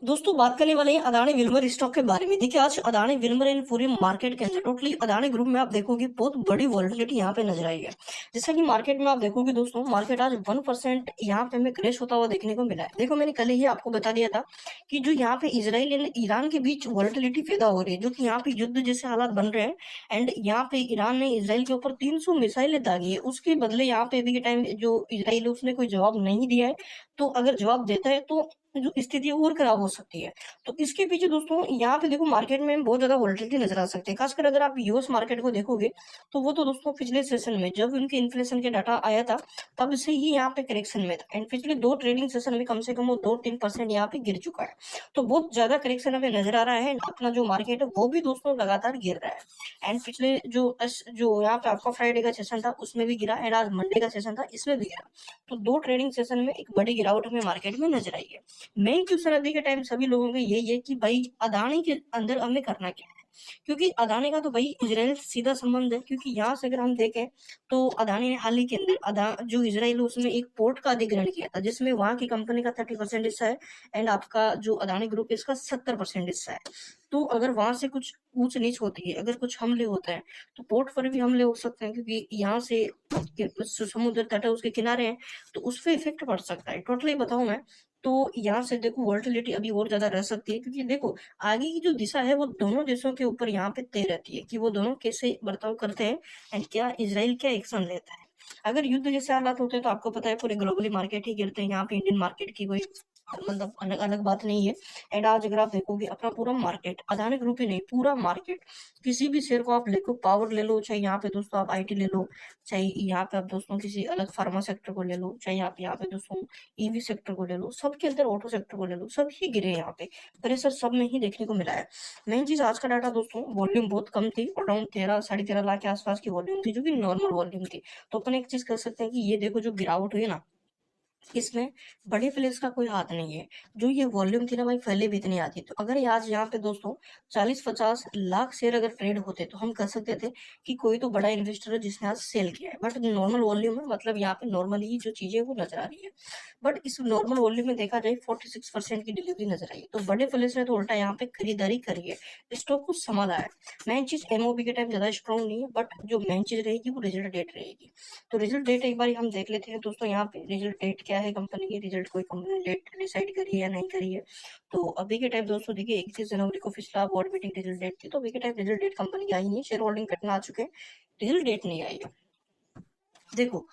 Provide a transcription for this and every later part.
दोस्तों बात करने वाले हैं अदानी विल्मर स्टॉक के बारे में। देखिए आज अदानी विल्मर इन पूरे मार्केट के अंदर टोटली अदानी ग्रुप में आप देखोगे बहुत बड़ी वॉलिटिलिटी यहाँ पे नजर आई है। जैसा कि मार्केट में आप देखोगे दोस्तों, मार्केट आज 1% यहाँ पे हमें क्रैश होता हुआ देखने को मिला है। देखो मैंने कल ही आपको बता दिया था कि जो यहाँ पे इजराइल एंड ईरान के बीच वॉलिटिलिटी पैदा हो रही है, जो कि यहाँ पे युद्ध जैसे हालात बन रहे हैं एंड यहाँ पे ईरान ने इसराइल के ऊपर 300 मिसाइलें दागी है। उसके बदले यहाँ पे अभी के टाइम जो इसराइल है उसने कोई जवाब नहीं दिया है। तो अगर जवाब देता है तो जो स्थिति है और खराब हो सकती है। तो इसके पीछे दोस्तों यहाँ पे देखो मार्केट में बहुत ज्यादा वोलेटिलिटी नजर आ सकती है। खासकर अगर आप यूएस मार्केट को देखोगे तो वो तो दोस्तों पिछले सेशन में जब उनके इन्फ्लेशन के डाटा आया था तब से ही यहाँ पे करेक्शन में था एंड पिछले दो ट्रेडिंग सेशन में कम से कम वो 2-3% यहाँ पे गिर चुका है। तो बहुत ज्यादा करेक्शन हमें नजर आ रहा है। अपना जो मार्केट है वो भी दोस्तों लगातार गिर रहा है एंड पिछले जो यहाँ पे आपका फ्राइडे का सेशन था उसमें भी गिरा एंड आज मंडे का सेशन था इसमें भी गिरा। तो दो ट्रेडिंग सेशन में एक बड़ी गिरावट हमें मार्केट में नजर आई है। मेन क्वेश्चन अभी के टाइम सभी लोगों का यही है कि भाई अदानी के अंदर हमें करना क्या है, क्योंकि अदानी का तो भाई इजराइल से सीधा संबंध है। क्योंकि यहाँ से अगर हम देखें तो अदानी ने हाल ही के अंदर जो इजराइल उसमें एक पोर्ट का अधिग्रहण किया था जिसमें वहां की कंपनी का 30% हिस्सा है एंड आपका जो अदानी ग्रुप है इसका 70% हिस्सा है। तो अगर वहां से कुछ ऊंच नीच होती है, अगर कुछ हमले होते हैं तो पोर्ट पर भी हमले हो सकते हैं, क्योंकि यहाँ से समुद्र तट है उसके किनारे हैं तो उस पर इफेक्ट पड़ सकता है। टोटली बताऊं मैं तो यहाँ से देखो वोलेटिलिटी अभी और ज्यादा रह सकती है, क्योंकि देखो आगे की जो दिशा है वो दोनों देशों के ऊपर यहाँ पे तय रहती है कि वो दोनों कैसे बर्ताव करते हैं एंड क्या इजराइल क्या एक्शन लेता है। अगर युद्ध जैसे हालात होते हैं तो आपको पता है पूरे ग्लोबली मार्केट ही गिरते हैं। यहाँ पे इंडियन मार्केट की कोई मतलब अलग अलग बात नहीं है। एंड आज अगर आप देखोगे अपना पूरा मार्केट अदानी ग्रुप ही नहीं पूरा मार्केट किसी भी शेयर को आप देखो, पावर ले लो, चाहे यहाँ पे दोस्तों आप आईटी ले लो, चाहे यहाँ पे आप दोस्तों किसी अलग फार्मा सेक्टर को ले लो, चाहे आप यहाँ पे दोस्तों ईवी सेक्टर को ले लो, सबके अंदर ऑटो सेक्टर को ले लो, सब ही गिरे यहाँ पे। प्रेशर सब में ही देखने को मिला है। मेन चीज आज का डाटा दोस्तों वॉल्यूम बहुत कम थी, अराउंड 13-13.5 लाख के आसपास की वॉल्यूम थी जो कि नॉर्मल वॉल्यूम थी। तो अपन एक चीज कर सकते हैं कि ये देखो जो गिरावट हुई ना इसमें बड़े प्लेयर्स का कोई हाथ नहीं है। जो ये वॉल्यूम थी ना भाई पहले भी इतनी आती। तो अगर आज यहाँ पे दोस्तों 40-50 लाख शेयर अगर ट्रेड होते तो हम कह सकते थे कि कोई तो बड़ा इन्वेस्टर है जिसने आज सेल किया है। बट नॉर्मल वॉल्यूम है, मतलब यहाँ पे नॉर्मली ही जो चीजें वो नजर आ रही है। बट इस नॉर्मल वॉल्यूम में देखा जाए 46% की डिलीवरी नजर आई। तो बड़े प्लेयर्स ने तो उल्टा यहाँ पे खरीदारी करी है, स्टॉक को संभाला है। मेन चीज एमओबी के टाइम ज्यादा स्ट्रॉन्ग नहीं है, बट जो मेन चीज रहेगी वो रिजल्ट डेट रहेगी। तो रिजल्ट डेट एक बार हम देख लेते हैं दोस्तों। यहाँ पे रिजल्ट डेट क्या है, कंपनी की रिजल्ट कोई कंपनी डेट डिसाइड करी है या नहीं करी है। तो अभी के टाइम दोस्तों देखिए 31 जनवरी को पिछला बोर्ड मीटिंग रिजल्ट डेट थी। तो अभी के टाइम रिजल्ट डेट कंपनी की आई नहीं, शेयर होल्डिंग घटना आ चुके हैं, रिजल्ट डेट नहीं आई है। देखो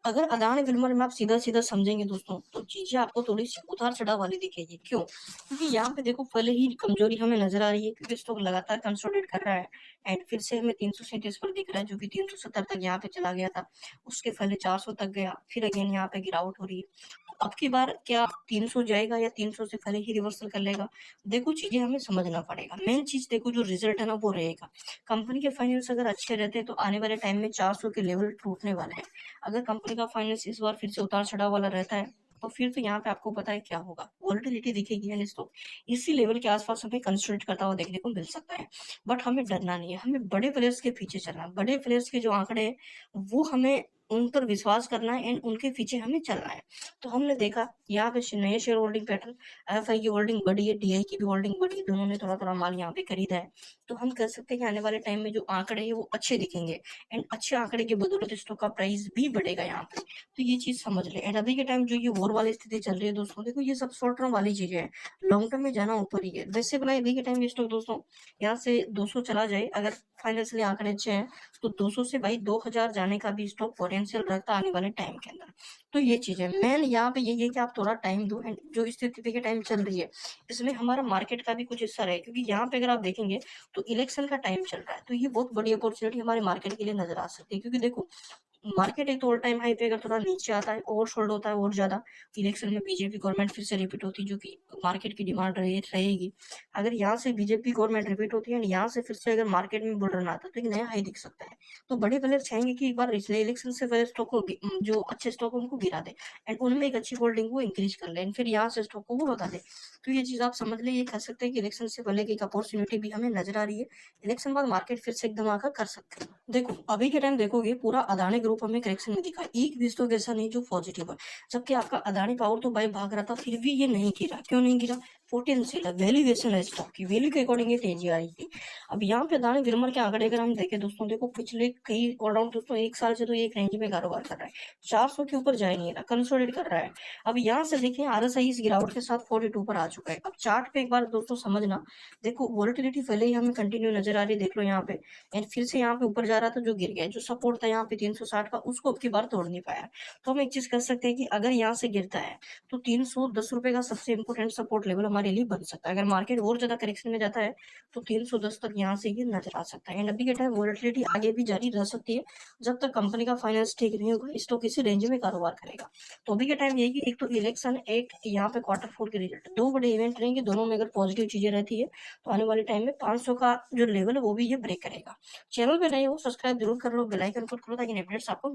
अगर अदानी विल्मर में आप सीधा सीधा समझेंगे दोस्तों तो चीजें आपको थोड़ी सी उतार चढ़ाव वाली दिखेगी। क्यों? क्योंकि यहाँ पे देखो पहले ही कमजोरी हमें नजर आ रही है, क्योंकि स्टॉक लगातार कंसोलिडेट कर रहा है एंड फिर से हमें 337 पर दिख रहा है जो कि 370 तक यहाँ पे चला गया था। उसके पहले 400 तक गया, फिर अगेन यहाँ पे गिरावट हो रही है। तो अब की बार क्या 300 जाएगा या 300 से पहले ही रिवर्सल कर लेगा? देखो चीजें हमें समझना पड़ेगा। मेन चीज देखो जो रिजल्ट है ना वो रहेगा। कंपनी के फाइनेंस अगर अच्छे रहते हैं तो आने वाले टाइम में 400 के लेवल टूटने वाले हैं। अगर कंपनी का फाइनेंस इस बार फिर से उतार चढ़ाव वाला रहता है तो फिर तो यहाँ पे आपको पता है क्या होगा, वोलेटिलिटी दिखेगी यानी स्टॉक इसी लेवल के आसपास हमें कंसोलिडेट करता हुआ देखने को मिल सकता है। बट हमें डरना नहीं है, हमें बड़े प्लेयर्स के पीछे चलना है। बड़े प्लेयर्स के जो आंकड़े हैं वो हमें उन पर विश्वास करना है एंड उनके पीछे हमें चलना है। तो हमने देखा यहाँ पे नए शेयर होल्डिंग पैटर्न, एफआई की होल्डिंग बढ़ी है, डीआई की भी होल्डिंग बढ़ी है, दोनों ने थोड़ा थोड़ा माल यहाँ पे खरीदा है। तो हम कह सकते हैं कि आने वाले टाइम में जो आंकड़े हैं वो अच्छे दिखेंगे एंड अच्छे आंकड़े की बदौलत स्टॉक का प्राइस भी बढ़ेगा यहाँ पे। तो ये चीज समझ ले। एंड अभी के टाइम जो ये वॉर वाली स्थिति चल रही है दोस्तों, देखो ये सब शॉर्ट टर्म वाली चीजें हैं, लॉन्ग टर्म में जाना ऊपर ही है। वैसे बनाए अभी के टाइम ये स्टॉक दोस्तों यहाँ से 200 चला जाए, अगर फाइनेंशियली आंकड़े अच्छे हैं तो 200 से भाई 2000 जाने का भी स्टॉक पोटेंशियल रखता है आने वाले टाइम के अंदर। तो ये चीज है मैन यहाँ पे यही है कि आप थोड़ा टाइम दो एंड जो स्थिति के टाइम चल रही है इसमें हमारा मार्केट का भी कुछ हिस्सा रहे। क्योंकि यहाँ पे अगर आप देखेंगे तो इलेक्शन का टाइम चल रहा है, तो ये बहुत बड़ी अपॉर्चुनिटी हमारे मार्केट के लिए नजर आ सकती है। क्योंकि देखो मार्केट एक तो ऑल टाइम हाई पे अगर थोड़ा नीचे आता है, ओवरसोल्ड होता है और ज्यादा, इलेक्शन में बीजेपी गवर्नमेंट फिर से रिपीट होती है जो कि मार्केट की डिमांड रहेगी। अगर यहाँ से बीजेपी गवर्नमेंट रिपीट होती है यहाँ से फिर से अगर मार्केट में बुल रन आता है तो एक नया हाई दिख सकता है। तो बड़े प्लेयर चाहेंगे कि एक बार इसलिए इलेक्शन से पहले स्टॉक को जो अच्छे स्टॉक उनको गिरा दे एंड उनमें एक अच्छी होल्डिंग को इंक्रीज कर ले फिर यहाँ से स्टॉक को वो भगा दे। तो ये चीज आप समझ ले, ये कह सकते हैं कि इलेक्शन से पहले की एक अपॉर्चुनिटी भी हमें नजर आ रही है। इलेक्शन बाद मार्केट फिर से एकदम आकर कर सकते हैं। देखो अभी के टाइम देखोगे पूरा अदानी ग्रुप रूप हमें करेक्शन में दिखा, एक भी स्टॉक ऐसा नहीं जो पॉजिटिव है। जबकि आपका अदानी पावर तो भाई भाग रहा था, फिर भी ये नहीं गिरा। क्यों नहीं गिरा? पोटेंशियल है, वैल्यूएशन है स्टॉक की, वैल्यू के अकॉर्डिंग ये तेजी आई थी। अब यहाँ पे अदानी विल्मर के आंकड़े अगर हम देखें दोस्तों, देखो पिछले कई अराउंड दोस्तों 1 साल से तो एक रेंज में कारोबार कर रहा है, 400 के ऊपर जा ही नहीं रहा, कंसोलिडेट कर रहा है। अब यहाँ से देखिए आरएसआई इस गिरावट के साथ 42 पर आ चुका है। अब चार्ट पे एक बार दोस्तों समझना, देखो वोलेटिलिटी पहले ही हमें कंटिन्यू नजर आ रही है, देख लो यहाँ पे, एंड फिर से यहाँ पे ऊपर जा रहा था जो गिर गया, जो सपोर्ट था यहाँ पे 360 का, उसको अब की बार तोड़ नहीं पाया। तो हम एक चीज कर सकते हैं कि अगर यहाँ से गिरता है तो 310 रुपए का सबसे इंपोर्टेंट सपोर्ट लेवल हमारे लिए बन सकता है। अगर मार्केट और ज्यादा करेक्शन में जाता है तो 310 तक यहाँ से ये नजर आ सकता है। एंड अभी के टाइम वोलेटिलिटी आगे भी जारी रह सकती है, जब तक कंपनी का फाइनेंस ठीक नहीं होगा, स्टॉक इसी रेंज में कारोबार करेगा। तो अभी के टाइम यही कि एक तो इलेक्शन, एक यहाँ पे क्वार्टर 4 के रिजल्ट, दो बड़े इवेंट रहेंगे, दोनों में अगर पॉजिटिव चीजें रहती है तो आने वाले टाइम में 500 का जो लेवल है वो भी ये ब्रेक करेगा। चैनल पे नए हो सब्सक्राइब जरूर कर लो, बेल आइकन पर करो ताकि अपडेट्स आपको